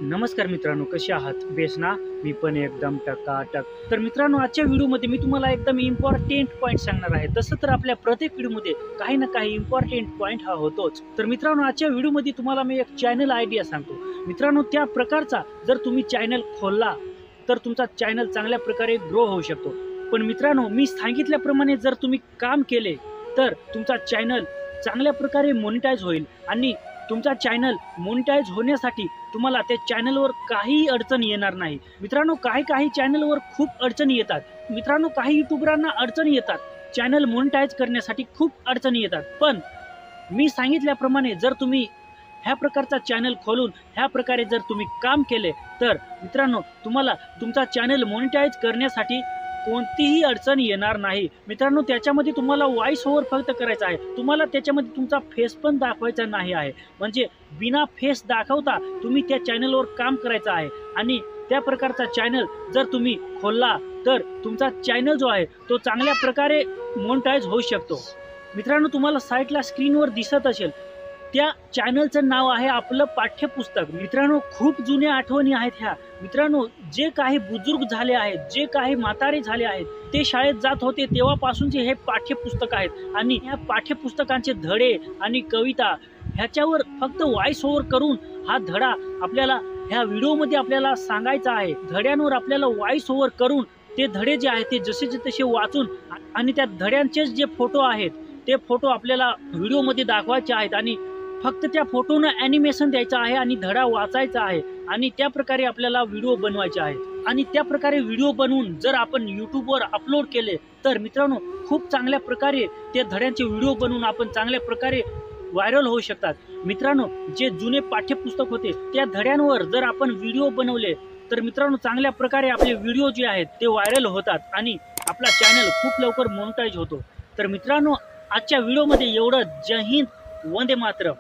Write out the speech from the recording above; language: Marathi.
नमस्कार मित्रांनो, कसे आहात? बेस ना? मी पण एकदम टकाटक. तर मित्रांनो, आजच्या व्हिडिओमध्ये मी तुम्हाला एकदम इम्पॉर्टंट पॉईंट सांगणार आहे. तसं तर आपल्या प्रत्येक व्हिडिओमध्ये काही ना काही इम्पॉर्टंट पॉईंट हा होतोच. तर मित्रांनो, आजच्या व्हिडिओमध्ये तुम्हाला मी एक चॅनल आयडिया सांगतो. मित्रांनो, त्या प्रकारचा जर तुम्ही चॅनल खोलला तर तुमचा चॅनल चांगल्या प्रकारे ग्रो होऊ शकतो. पण मित्रांनो, मी सांगितल्याप्रमाणे जर तुम्ही काम केले तर तुमचा चॅनल चांगल्या प्रकारे मॉनिटाईज होईल आणि तुमचा चॅनल मॉनिटाईज होण्यासाठी तुम्हाला त्या चॅनलवर काही अडचण येणार नाही. मित्रांनो, काही चॅनलवर खूप अडचणी येतात. मित्रांनो, काही युट्यूबरांना अडचणी येतात. चॅनल मॉनिटाईज करण्यासाठी खूप अडचणी येतात. पण मी सांगितल्याप्रमाणे जर तुम्ही ह्या प्रकारचा चॅनल खोलून ह्या प्रकारे जर तुम्ही काम केले तर मित्रांनो, तुम्हाला तुमचा चॅनल मॉनिटाईज करण्यासाठी कोणतीही अडचण येणार नाही. मित्रांनो, त्याच्यामध्ये तुम्हाला व्हॉइस ओव्हर फक्त करायचा आहे. तुम्हाला त्याच्यामध्ये तुमचा फेस पण दाखवायचा नाही आहे. म्हणजे बिना फेस दाखवता तुम्ही त्या चॅनलवर काम करायचं आहे आणि त्या प्रकारचा चॅनल जर तुम्ही खोलला तर तुमचा चॅनल जो आहे तो चांगल्या प्रकारे मॉनिटाईज होऊ शकतो. मित्रांनो, तुम्हाला साईडला स्क्रीनवर दिसत असेल, त्या चॅनलचं नाव आहे आपलं पाठ्यपुस्तक. मित्रांनो, खूप जुन्या आठवणी आहेत ह्या. मित्रांनो, जे काही बुजुर्ग झाले आहेत, जे काही म्हातारे झाले आहेत, ते शाळेत जात होते तेव्हापासूनचे हे पाठ्यपुस्तक आहेत आणि ह्या पाठ्यपुस्तकांचे धडे आणि कविता ह्याच्यावर फक्त व्हॉइस ओव्हर करून हा धडा आपल्याला ह्या व्हिडिओमध्ये आपल्याला सांगायचा आहे. धड्यांवर आपल्याला व्हॉइस ओव्हर करून ते धडे जे आहेत ते जसेचे तसे वाचून आणि त्या धड्यांचेच जे फोटो आहेत ते फोटो आपल्याला व्हिडिओमध्ये दाखवायचे आहेत आणि फक्त त्या फोटोनं ॲनिमेशन द्यायचं आहे आणि धडा वाचायचा आहे आणि त्या प्रकारे आपल्याला व्हिडिओ बनवायचे आहेत आणि त्या प्रकारे व्हिडिओ बनवून जर आपण यूट्यूबवर अपलोड केले तर मित्रांनो, खूप चांगल्या प्रकारे त्या धड्यांचे व्हिडिओ बनवून आपण चांगल्या प्रकारे व्हायरल होऊ शकतात. मित्रांनो, जे जुने पाठ्यपुस्तक होते त्या धड्यांवर जर आपण व्हिडिओ बनवले तर मित्रांनो, चांगल्या प्रकारे आपले व्हिडिओ जे आहेत ते व्हायरल होतात आणि आपला चॅनल खूप लवकर मॉनिटाईज होतो. तर मित्रांनो, आजच्या व्हिडिओमध्ये एवढं. जय हिंद, वंदे मातरम.